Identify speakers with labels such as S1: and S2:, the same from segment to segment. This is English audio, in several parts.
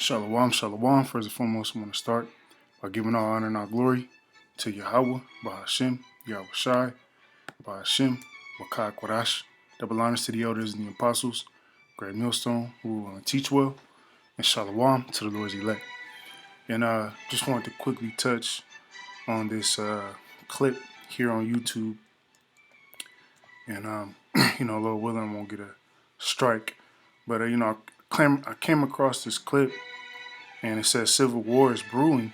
S1: Shalom, shalom. First and foremost, I want to start by giving all honor and all glory to Yahweh, Bahashem, Yahweh Shai, Bahashem, Wakai Kwadash. Double honors to the elders and the apostles, great millstone, who will teach well, and shalom to the Lord's elect. And just wanted to quickly touch on this clip here on YouTube. And, Lord willing, won't get a strike. But, I came across this clip, and it says Civil War is brewing.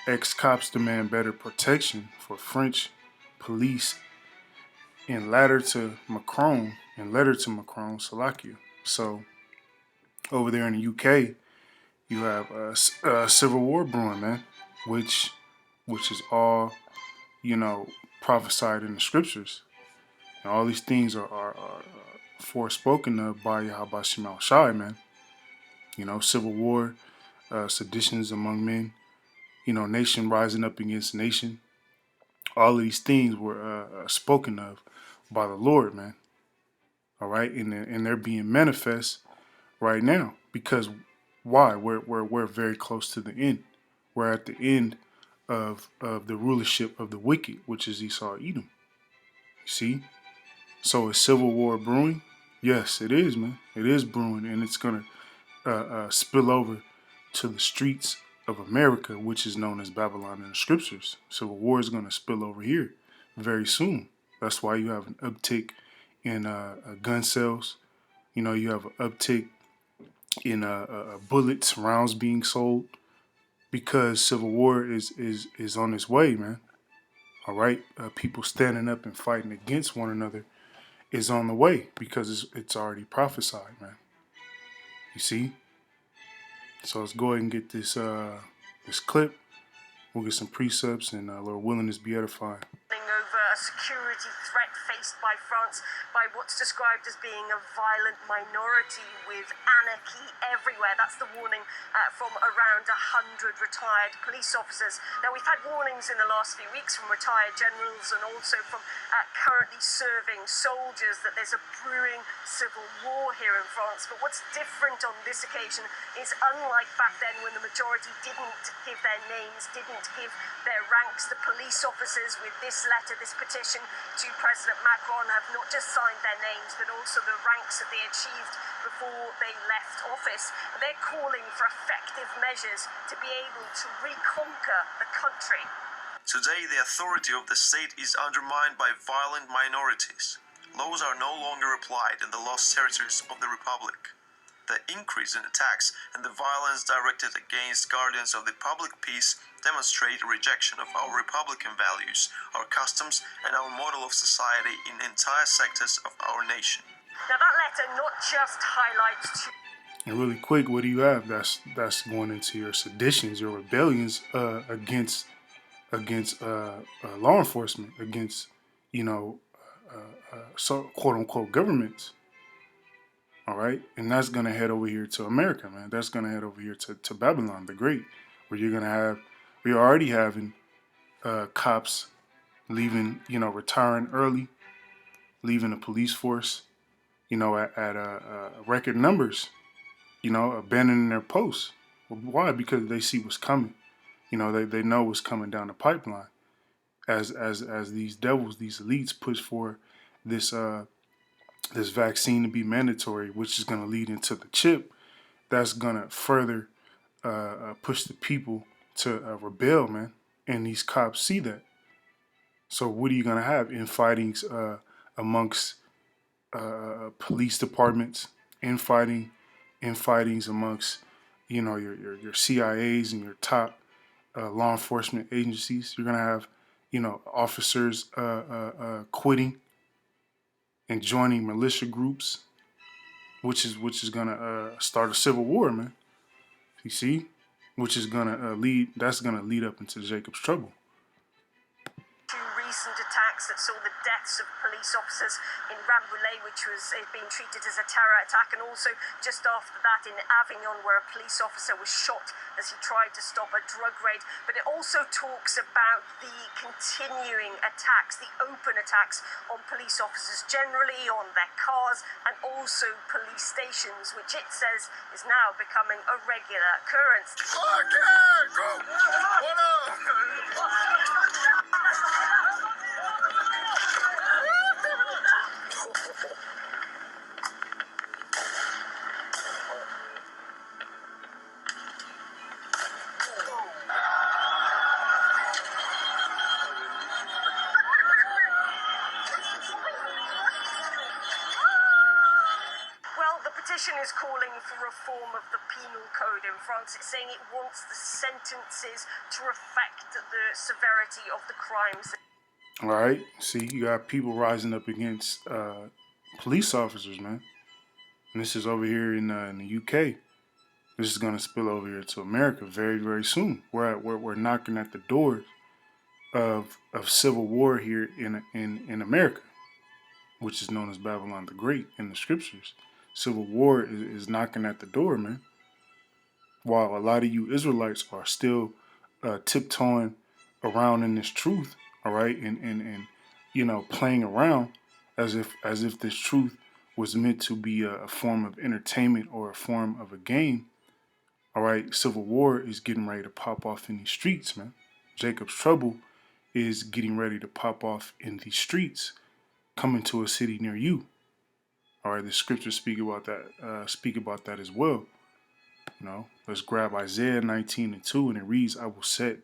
S1: Ex-cops demand better protection for French police in letter to Macron, Slovakia. So over there in the UK, you have a civil war brewing, man, which is all, prophesied in the scriptures. And all these things are forespoken of by Yahweh Shemel Shai, man. Civil war, seditions among men, nation rising up against nation. All of these things were spoken of by the Lord, man. All right, and they're being manifest right now because why? We're very close to the end. We're at the end of the rulership of the wicked, which is Esau, Edom. You see, so is civil war brewing? Yes, it is, man. It is brewing, and it's gonna spill over to the streets of America, which is known as Babylon in the scriptures. Civil war is going to spill over here very soon. That's why you have an uptick in gun sales. You have an uptick in bullets, rounds being sold, because civil war is on its way, man. All right, people standing up and fighting against one another is on the way because it's already prophesied, man. You see? So let's go ahead and get this clip. We'll get some precepts, and Lord willing, this be edifying.
S2: Over a security threat faced by France by what's described as being a violent minority with anarchy everywhere. That's the warning from around 100 retired police officers. Now, we've had warnings in the last few weeks from retired generals and also from currently serving soldiers that there's a brewing civil war here in France. But what's different on this occasion is, unlike back then when the majority didn't give their names, didn't give their ranks, the police officers with this letter, this petition to President Macron, have not just signed their names, but also the ranks that they achieved before they left office. They're calling for effective measures to be able to reconquer the country.
S3: Today, the authority of the state is undermined by violent minorities. Laws are no longer applied in the lost territories of the Republic. The increase in attacks and the violence directed against guardians of the public peace demonstrate a rejection of our Republican values, our customs, and our model of society in entire sectors of our nation.
S2: Now, that letter not just highlights...
S1: And really quick, what do you have? That's going into your seditions, your rebellions against law enforcement, against so quote unquote governments. All right, and that's gonna head over here to America, man. That's gonna head over here to Babylon the Great, where we're already having cops leaving, retiring early, leaving the police force, at record numbers, abandoning their posts. Why? Because they see what's coming. They know what's coming down the pipeline. As these devils, these elites push for this vaccine to be mandatory, which is going to lead into the chip, that's going to further push the people to rebel, man. And these cops see that. So what are you going to have? Infightings amongst police departments, infightings amongst, your CIAs and your top law enforcement agencies. You're going to have, officers quitting and joining militia groups, which is gonna start a civil war, man. You see, which is gonna lead up into Jacob's trouble.
S2: Two recent attacks attacks that saw the deaths of police officers in Rambouillet, which was being treated as a terror attack, and also just after that in Avignon, where a police officer was shot as he tried to stop a drug raid. But it also talks about the continuing attacks, the open attacks on police officers generally, on their cars, and also police stations, which it says is now becoming a regular occurrence. Is calling for reform of the penal code in France. It's saying it wants the sentences to reflect the severity of the crimes.
S1: All right. See, you got people rising up against police officers, man. And this is over here in the UK. This is going to spill over here to America very, very soon. We're knocking at the doors of civil war here in America, which is known as Babylon the Great in the scriptures. Civil war is knocking at the door, man. While a lot of you Israelites are still tiptoeing around in this truth, all right, and playing around as if this truth was meant to be a form of entertainment or a form of a game. All right, civil war is getting ready to pop off in these streets, man. Jacob's trouble is getting ready to pop off in these streets, coming to a city near you. All right, the scriptures speak about that as well. Let's grab Isaiah 19:2, and it reads, "I will set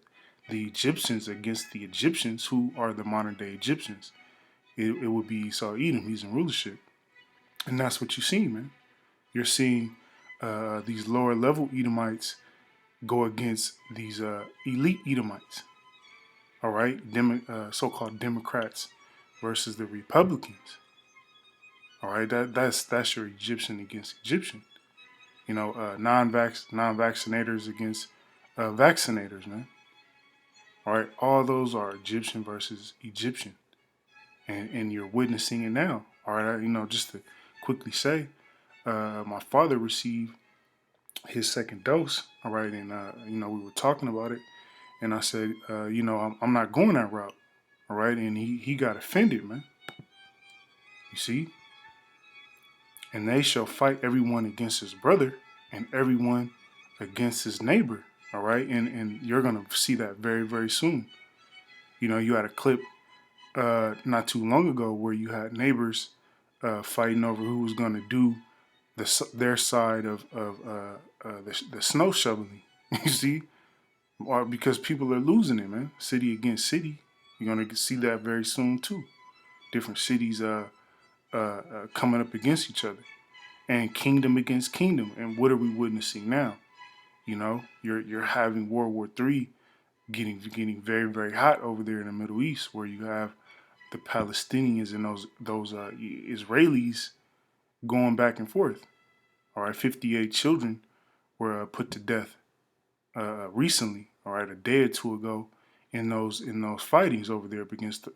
S1: the Egyptians against the Egyptians who are the modern day Egyptians." It would be Esau Edom. He's in rulership, and that's what you see, man. You're seeing these lower level Edomites go against these elite Edomites. All right, so-called Democrats versus the Republicans. All right, that's your Egyptian against Egyptian. Non-vaccinators against vaccinators, man. All right, all those are Egyptian versus Egyptian, and you're witnessing it now. All right, just to quickly say, my father received his second dose. All right, and we were talking about it, and I said, I'm not going that route. All right, and he got offended, man. You see. And they shall fight everyone against his brother and everyone against his neighbor. All right. And you're going to see that very, very soon. You had a clip not too long ago where you had neighbors fighting over who was going to do their side of the snow shoveling. You see? Because people are losing it, man. City against city. You're going to see that very soon, too. Different cities coming up against each other, and kingdom against kingdom. And what are we witnessing now? You're having World War III getting very, very hot over there in the Middle East, where you have the Palestinians and those Israelis going back and forth. All right, 58 children were put to death recently. All right, a day or two ago, in those fightings over there against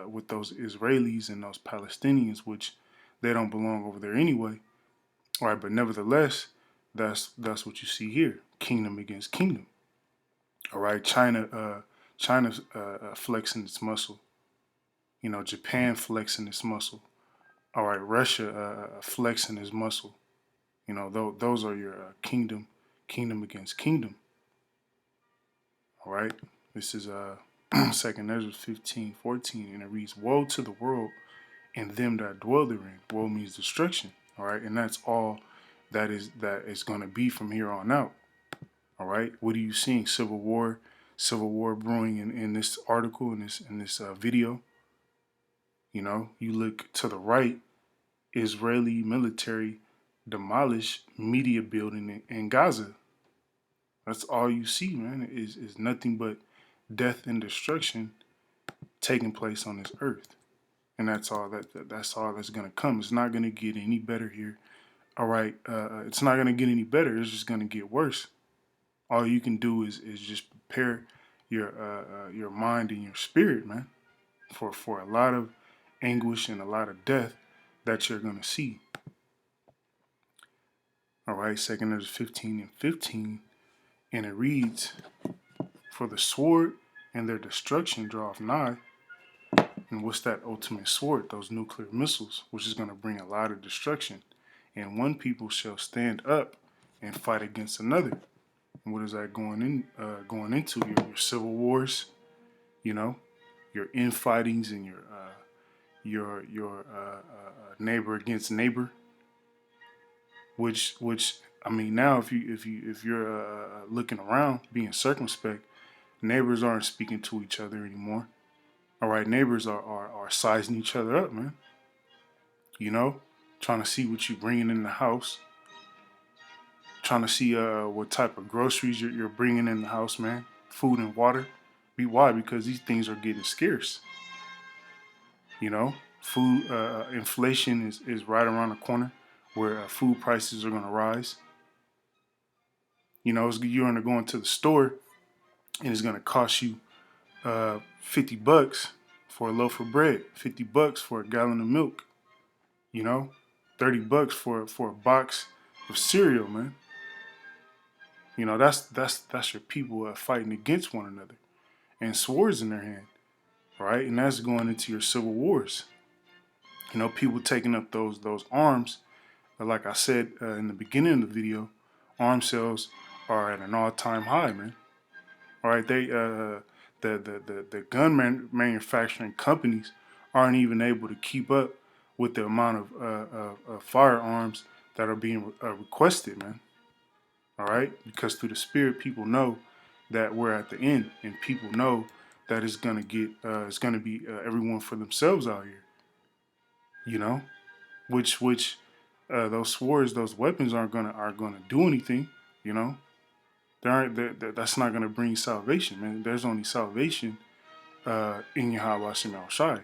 S1: with those Israelis and those Palestinians, which they don't belong over there anyway. All right, but nevertheless, that's what you see here: kingdom against kingdom. All right, China's flexing its muscle. Japan flexing its muscle. All right, Russia flexing its muscle. Those are your kingdom against kingdom. All right, this is Second Ezra 15:14, and it reads, "Woe to the world and them that dwell therein." Woe means destruction. All right, and that's all that is going to be from here on out. All right, what are you seeing? Civil war brewing in this article, in this video. You look to the right, Israeli military demolish media building in Gaza. That's all you see, man. Is nothing but death and destruction taking place on this earth, and that's all that's gonna come. It's not gonna get any better here. All right, it's not gonna get any better. It's just gonna get worse. All you can do is just prepare your mind and your spirit, man. for a lot of anguish and a lot of death that you're going to see. All right, 2 Ezra 15 and 15, and it reads, "For the sword and their destruction draweth nigh." And what's that ultimate sword? Those nuclear missiles, which is going to bring a lot of destruction. And one people shall stand up and fight against another. And what is that going into? Your civil wars, you know, your infightings and your neighbor against neighbor. Which I mean, now if you're looking around, being circumspect, neighbors aren't speaking to each other anymore. All right, neighbors are sizing each other up, man. You know, trying to see what you're bringing in the house, trying to see what type of groceries you're bringing in the house, man. Food and water. Why? Because these things are getting scarce. You know, food inflation is right around the corner, where food prices are going to rise. You know, you're going to go into the store and it's going to cost you $50 for a loaf of bread, $50 for a gallon of milk. You know, $30 for a box of cereal, man. You know, that's your people fighting against one another and swords in their hand, right? And that's going into your civil wars. You know, people taking up those arms. Like I said in the beginning of the video, arm sales are at an all-time high, man. All right, the gun manufacturing companies aren't even able to keep up with the amount of firearms that are being requested, man. All right, because through the spirit, people know that we're at the end, and people know that it's gonna be everyone for themselves out here. You know, which those swords, those weapons aren't gonna do anything. You know, that's not gonna bring salvation, man. There's only salvation in Yahweh Shemel Shai.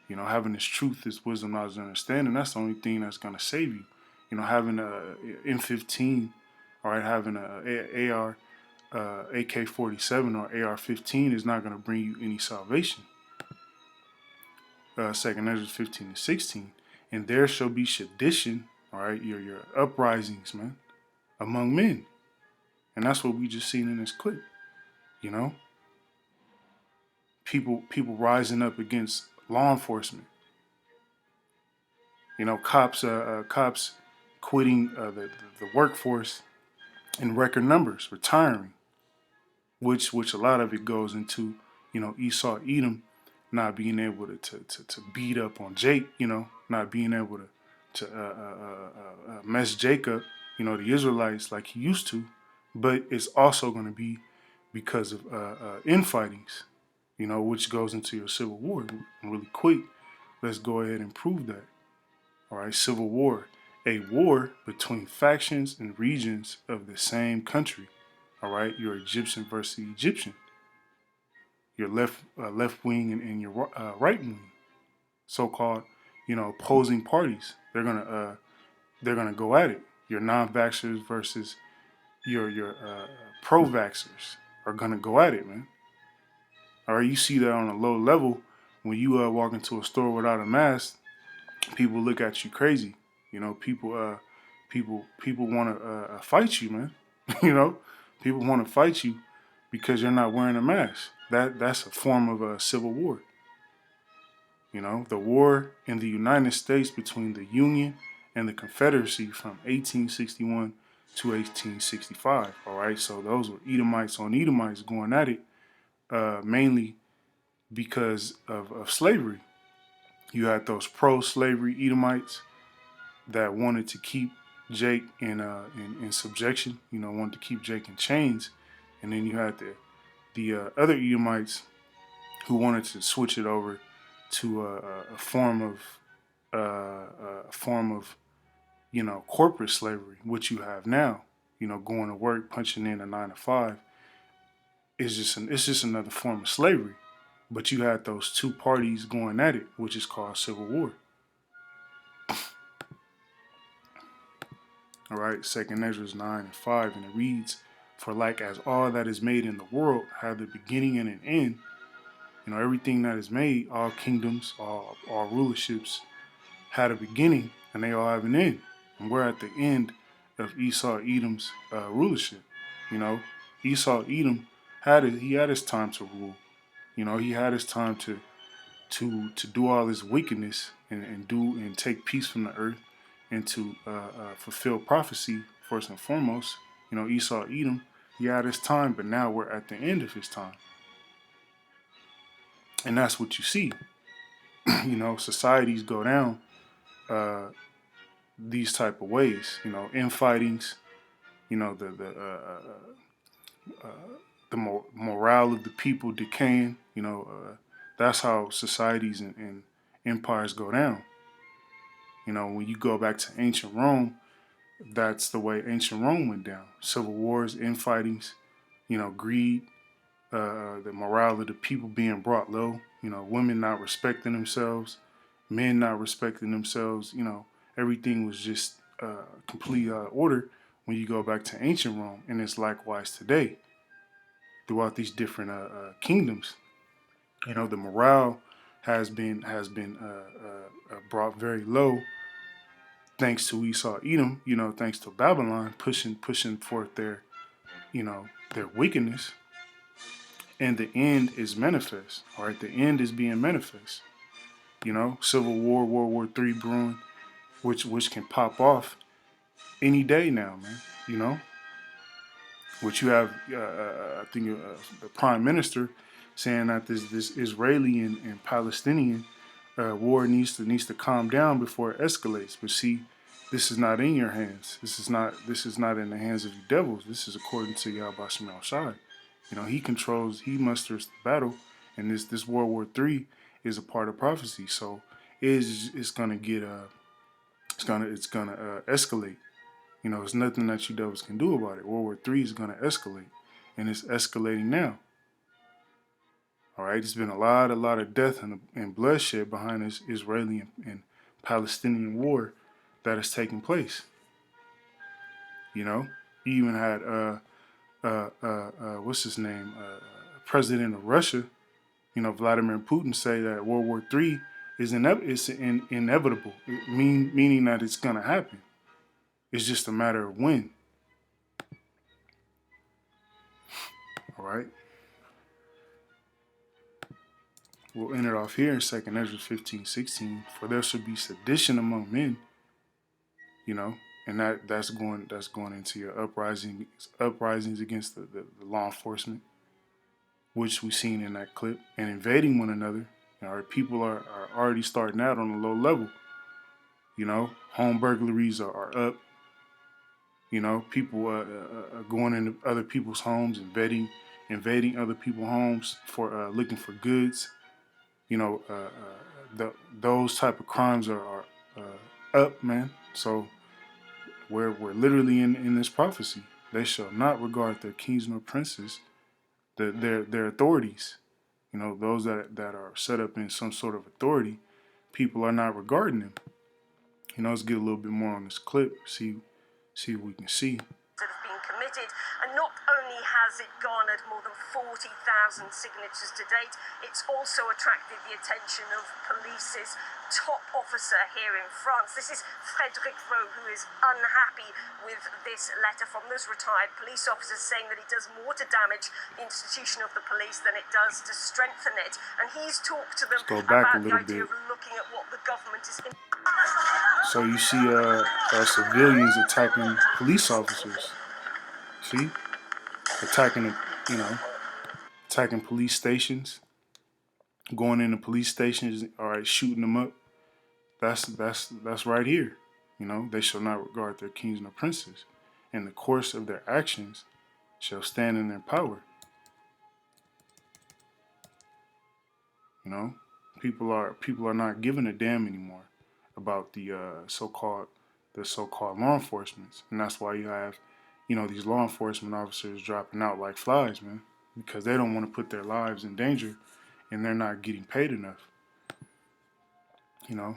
S1: You know, having this truth, this wisdom, knowledge, and understanding, that's the only thing that's gonna save you. You know, having a M15, all right, having a AR, AK-47 or AR-15 is not gonna bring you any salvation. 2 Ezra 15 and 16, and there shall be sedition, all right, your uprisings, man, among men, and that's what we just seen in this clip. You know, people rising up against law enforcement. You know, cops quitting the workforce in record numbers, retiring, which a lot of it goes into, you know, Esau Edom not being able to beat up on Jake, you know, not being able to mess Jacob, you know, the Israelites like he used to, but it's also going to be because of infightings, you know, which goes into your civil war. Really quick, let's go ahead and prove that. All right, civil war, a war between factions and regions of the same country. All right, your Egyptian versus Egyptian, your left wing and your right wing, so-called, you know, opposing parties. They're gonna go at it. Your non-vaxxers versus your pro-vaxxers are gonna go at it, man. All right, you see that on a low level when you walk into a store without a mask. People look at you crazy. You know, people want to fight you, man. You know, people want to fight you because you're not wearing a mask. That's a form of a civil war. You know, the war in the United States between the Union and the Confederacy from 1861 to 1865. All right, so those were Edomites on Edomites going at it, mainly because of slavery. You had those pro-slavery Edomites that wanted to keep Jake in subjection. You know, wanted to keep Jake in chains, and then you had the other Edomites who wanted to switch it over to a form of you know, corporate slavery, which you have now. You know, going to work, punching in a 9 to 5 is it's just another form of slavery. But you had those two parties going at it, which is called civil war. All right, 2 Ezra 9 and 5, and it reads, "For like as all that is made in the world have the beginning and an end, You know, everything that is made, all kingdoms, all rulerships had a beginning and they all have an end. And we're at the end of Esau Edom's rulership. You know, Esau Edom he had his time to rule. You know, he had his time to do all his wickedness and take peace from the earth and to fulfill prophecy first and foremost. You know, Esau Edom, he had his time, but now we're at the end of his time, and that's what you see. You know, societies go down uh, these type of ways. You know, infightings. You know, the morale of the people decaying. You know, that's how societies and empires go down. You know, when you go back to ancient Rome, that's the way ancient Rome went down. Civil wars, infightings, you know, greed, the morale of the people being brought low, you know, women not respecting themselves, men not respecting themselves, you know, everything was just complete order when you go back to ancient Rome. And it's likewise today throughout these different kingdoms. You know, the morale has been brought very low thanks to Esau Edom, you know, thanks to Babylon pushing forth their, you know, their wickedness, and the end is manifest. All right, the end is being manifest. You know, Civil War, World War III brewing, which can pop off any day now, man. You know, which you have, I think, the Prime Minister saying that this Israeli and Palestinian war needs to calm down before it escalates. But see, this is not in your hands. This is not in the hands of you devils. This is according to Yahweh Shemel Shai. You know, he musters the battle, and this World War III is a part of prophecy. So it's gonna get it's gonna escalate. You know, there's nothing that you devils can do about it. World War III is gonna escalate, and it's escalating now. All right, there's been a lot of death and bloodshed behind this Israeli and Palestinian war that is taking place. You know, you even had what's his name, president of Russia, you know, Vladimir Putin, say that World War III is inevitable, meaning that it's gonna happen. It's just a matter of when. All right, we'll end it off here in 2nd Ezra 15:16. For there shall be sedition among men, you know, and that's going into your uprisings against the law enforcement, which we've seen in that clip, and invading one another. Our people are already starting out on a low level. You know, home burglaries are up. You know, people are going into other people's homes, invading other people's homes for looking for goods. You know, those type of crimes are up, man. So we're literally in this prophecy. They shall not regard their kings nor princes, their authorities. You know, those that are set up in some sort of authority, people are not regarding them. You know, let's get a little bit more on this clip. See what we can see.
S2: That have been committed, and not only has it garnered more than 40,000 signatures to date, it's also attracted the attention of police's top officer here in France. This is Frédéric Rowe, who is unhappy with this letter from those retired police officers, saying that it does more to damage the institution of the police than it does to strengthen it. And he's talked to them about the idea of looking at what the government is.
S1: So you see civilians attacking police officers. See? You know, attacking police stations, going into police stations, all right, shooting them up. That's right here. You know, they shall not regard their kings nor princes. In the course of their actions shall stand in their power. You know, people are not giving a damn anymore about the so-called law enforcement, and that's why you have, you know, these law enforcement officers dropping out like flies, man, because they don't want to put their lives in danger, and they're not getting paid enough. You know,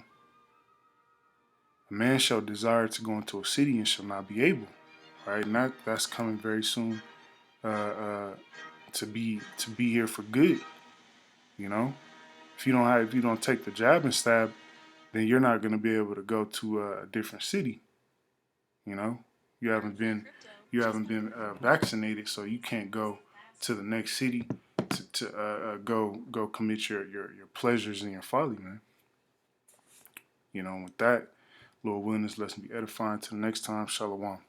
S1: a man shall desire to go into a city and shall not be able, right? And that's coming very soon, to be here for good. You know, if you don't take the jab and stab, then you're not going to be able to go to a different city. You know, you haven't been vaccinated, so you can't go to the next city to go commit your pleasures and your folly, man. You know, with that, Lord willing, this lesson be edifying. Till next time, shalom.